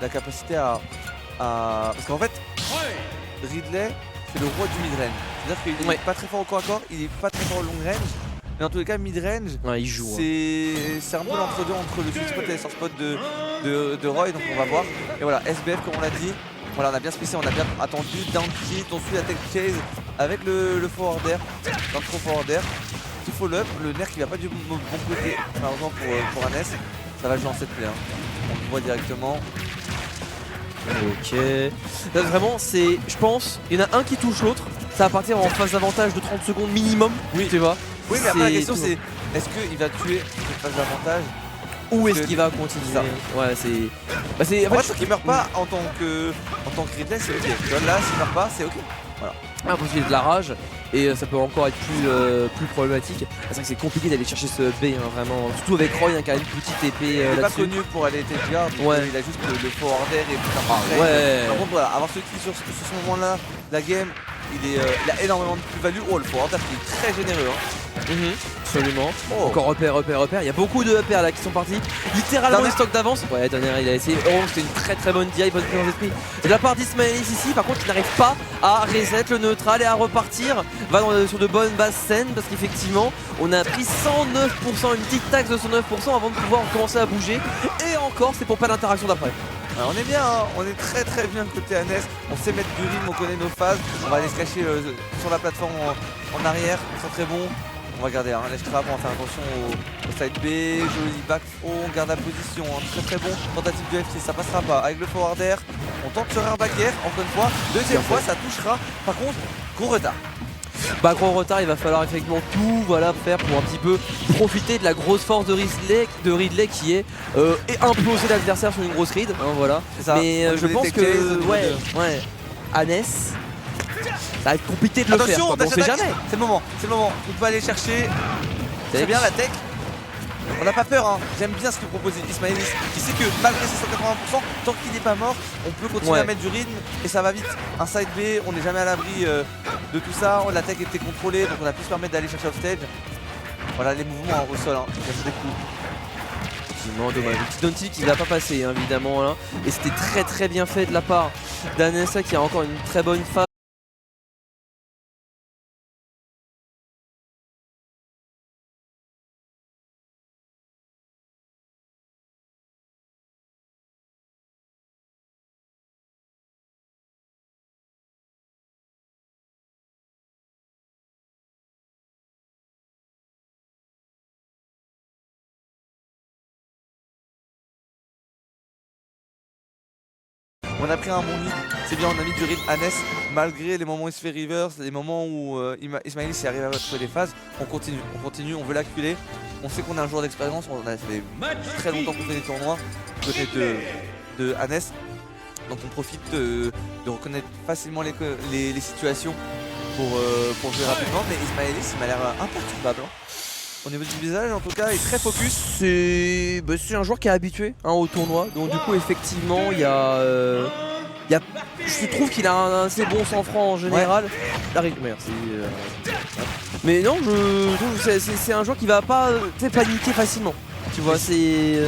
la capacité à... Parce qu'en fait, Ridley, c'est le roi du mid-range. C'est-à-dire qu'il est pas très fort au corps à corps, il est pas très fort au long range. Mais dans tous les cas, mid-range, ouais, il joue. C'est un peu l'entre-deux entre le sweet spot et les soft spot de Roy, donc on va voir. Et voilà, SBF comme on l'a dit, voilà, on a bien spécié, on a bien attendu, down hit, on suit la tech chase avec le forward air, dans le trop forward air. Petit follow-up, le nerf qui va pas du bon côté, malheureusement pour Anes, ça va jouer en 7 play, hein. On le voit directement. Ok. Là, vraiment, c'est. Je pense, il y en a un qui touche l'autre. Ça va partir en phase d'avantage de 30 secondes minimum. Oui, tu vois. Oui, mais après la question c'est est-ce qu'il va tuer cette phase d'avantage ou est-ce qu'il va continuer ça. Ouais, c'est. Bah, c'est. En fait, qu'il meurt pas en tant que Ridley, c'est ok. Tu vois, là, s'il meurt pas, c'est ok. Voilà. Ah, parce qu'il y a de la rage et ça peut encore être plus problématique. C'est vrai que c'est compliqué d'aller chercher ce B, hein, vraiment. Surtout avec Roy hein, qui a une petite épée. Il est pas connu pour aller tête guard, ouais. Il a juste le forward air et tout ça. Ouais. Par contre, voilà, avoir ce kill sur ce moment-là, la game, il a énormément de plus-value. Oh, le forward air qui est très généreux. Hein. Absolument. Oh. Encore repère. Il y a beaucoup de repères là qui sont partis. Littéralement les stocks d'avance. Ouais, Donner il a essayé. Oh, c'était une très bonne DI, bonne présence d'esprit. De la part d'Ismaelis ici, par contre, il n'arrive pas à reset le neutral et à repartir. Va sur de bonnes bases saines parce qu'effectivement, on a pris 109%, une petite taxe de 109% avant de pouvoir commencer à bouger. Et encore, c'est pour pas d'interaction d'après. Alors on est bien, hein, on est très bien côté Anes, on sait mettre du rythme, on connaît nos phases, on va aller se cacher sur la plateforme en arrière, très bon. On va garder un lèche trap, on va faire attention au side B, joli back, on garde la position, hein, très bon. Tentative de FC, ça passera pas. Avec le forward air, on tente ce rare back air, encore une fois. Deuxième fois, ça touchera. Par contre, gros retard. Bah gros retard, il va falloir effectivement tout faire pour un petit peu profiter de la grosse force de Ridley qui est imploser l'adversaire sur une grosse read, hein, voilà. Ça. Mais je pense que ouais, Anes, ça va être compliqué de le faire. Quoi. On sait jamais. C'est le moment, on peut aller chercher. C'est bien la tech. On n'a pas peur, hein. J'aime bien ce que propose Ismaelis. Il sait que malgré ses 180%, tant qu'il n'est pas mort, on peut continuer à mettre du rythme et ça va vite. Un side B, on n'est jamais à l'abri de tout ça. La tech était contrôlée, donc on a pu se permettre d'aller chercher offstage. Voilà les mouvements au sol, hein. Il y a des coups. Effectivement, dommage. Le petit down tilt qui ne va pas passer, hein, évidemment. Là. Et c'était très bien fait de la part d'Anessa qui a encore une très bonne phase. On a pris un bon lead, c'est bien, on a mis du rythme. Anes, malgré les moments où il se fait reverse, les moments où Ismaelis y arrive à trouver des phases, on continue, on veut l'acculer. On sait qu'on a un joueur d'expérience, on a fait très longtemps qu'on fait des tournois du côté de Anes. Donc on profite de reconnaître facilement les situations pour jouer rapidement. Mais Ismaelis, il m'a l'air imperturbable. Hein. Au niveau du visage, en tout cas, il est très focus. C'est un joueur qui est habitué hein, au tournoi. Donc du coup, effectivement, il y a... Je trouve qu'il a un assez bon sang-froid en général. Ouais. Merci. Mais non, je trouve que c'est un joueur qui va pas paniquer facilement. Tu vois, c'est...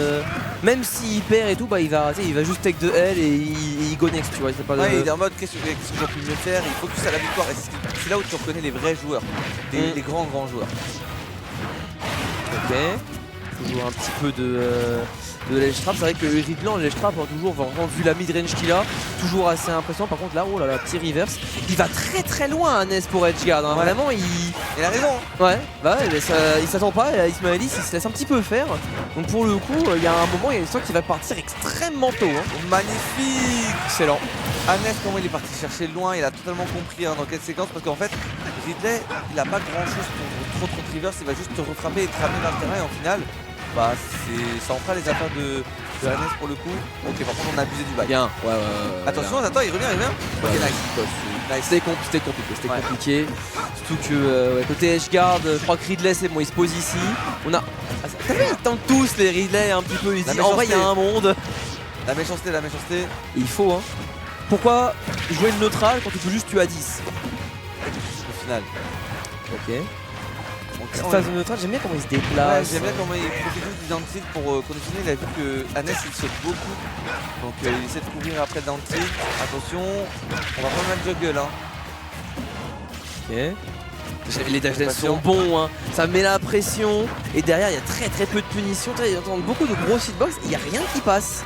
même s'il perd et tout, bah, il va juste take de L et il go next, tu vois. Pas ouais, il est en mode qu'est-ce que j'ai pu mieux faire, il focus à la victoire. Et c'est là où tu reconnais les vrais joueurs, les grands joueurs. Ok, toujours un petit peu de ledge trap. C'est vrai que Ridley en ledge trap, toujours vraiment, vu la mid-range qu'il a, toujours assez impressionnant. Par contre là, oh là là, petit reverse. Il va très loin Anes pour edge guard. Hein. Ouais. Vraiment, il a raison. Ouais, bah il s'attend pas. Et Ismaelis, il se laisse un petit peu faire. Donc pour le coup, il y a un moment, il y a une histoire qui va partir extrêmement tôt. Hein. Magnifique. Excellent. Anes, comment il est parti chercher loin, il a totalement compris hein, dans quelle séquence, parce qu'en fait, Ridley, il a pas grand chose pour trop de reverse, il va juste te refrapper et te ramener vers le terrain, et en final, bah ça en fera les affaires de Anes pour le coup. Ok, par contre, on a abusé du bail. Bien, ouais. Attention, attends, il revient. Ok, nice. C'était compliqué. Surtout que côté edge guard, je crois que Ridley, c'est bon, il se pose ici. On a. T'as vu, ils tentent tous les Ridley un petit peu, ils disent en vrai, il y a un monde. La méchanceté. Et il faut, hein. Pourquoi jouer le neutral quand tu peux juste tuer à 10 au final? Ok. Cette phase de neutrale, j'aime bien comment il se déplace. Ouais, j'aime bien comment il profite juste du down tilt pour conditionner. Il a vu que Hannes il saute beaucoup. Donc il essaie de couvrir après le down tilt. Attention, on va pas mal juggle. Hein. Ok. Les dash dance sont bons, hein. Ça met la pression. Et derrière, il y a très peu de punitions. Il y a beaucoup de gros hitbox. Il n'y a rien qui passe.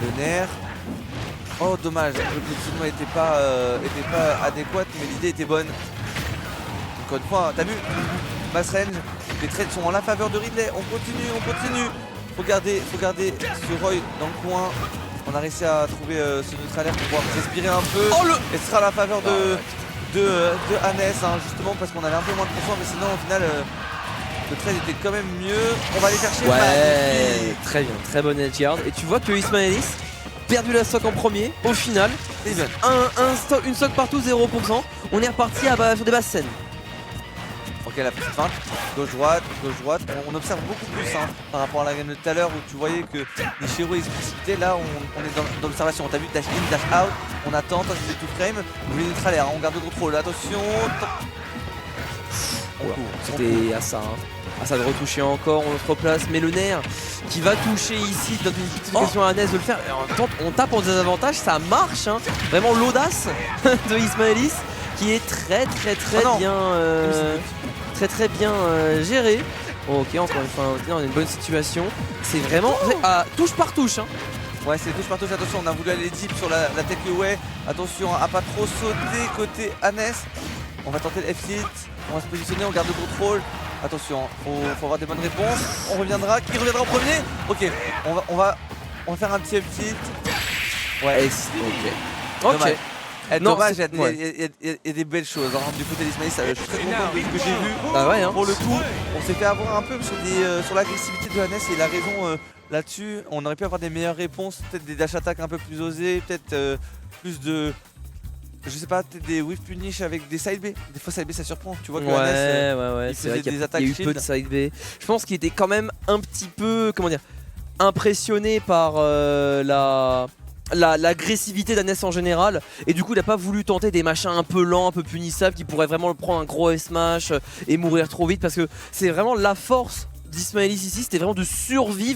Le nerf. Oh dommage, le positionnement était pas adéquat, mais l'idée était bonne. Encore une fois, t'as vu, mass range, les trades sont en la faveur de Ridley. On continue. Faut garder ce Roy dans le coin. On a réussi à trouver ce neutralaire pour pouvoir respirer un peu. Et ce sera la faveur de Hannes, hein, justement parce qu'on avait un peu moins de pression, mais sinon au final le trade était quand même mieux. On va aller chercher. Ouais, très bien, très bon edge guard. Et tu vois que Ismaelis perdu la stock en premier, au final, une stock partout, 0%. On est reparti sur des basses scènes. Ok, la petite feinte, gauche-droite. On observe beaucoup plus hein, par rapport à la game de tout à l'heure où tu voyais que les Shiro ils se précipitaient. Là, on est dans l'observation. T'as vu dash in, dash out. On attend, c'est tout frame. On veut neutralaire, hein, on garde le contrôle. Attention. C'était à ça. Hein. À ça de retoucher encore, on se replace. Mais le nerf qui va toucher ici, dans une petite question à Hannes de le faire. On tape en désavantage, ça marche. Hein. Vraiment l'audace de Ismaelis qui est très bien géré. Ok, encore une fois, on a une bonne situation. C'est vraiment touche par touche. Hein. Ouais, c'est touche par touche. Attention, on a voulu aller deep sur la takeaway. Attention à pas trop sauter côté Hannes. On va tenter le F-hit. On va se positionner, on garde le contrôle. Attention, faut avoir des bonnes réponses. On reviendra. Qui reviendra en premier? Ok, on va faire un petit F-hit. Ouais, ok. Dommage, il y a des belles choses hein. Du côté d'Ismaelis, je suis très content de ce que j'ai vu. Hein. Pour le coup, on s'est fait avoir un peu sur l'agressivité de Hannes et il a raison là-dessus. On aurait pu avoir des meilleures réponses, peut-être des dash attack un peu plus osés, peut-être plus de... Je sais pas, peut-être des whiff punish avec des side B. Des fois side B ça surprend, tu vois que Hannes, il faisait des attaques il y a eu peu de side B. Je pense qu'il était quand même un petit peu, comment dire, impressionné par l'agressivité d'Hannes en général, et du coup il a pas voulu tenter des machins un peu lents, un peu punissables qui pourraient vraiment le prendre un gros S-Smash et mourir trop vite, parce que c'est vraiment la force d'Ismaelis ici, c'était vraiment de survivre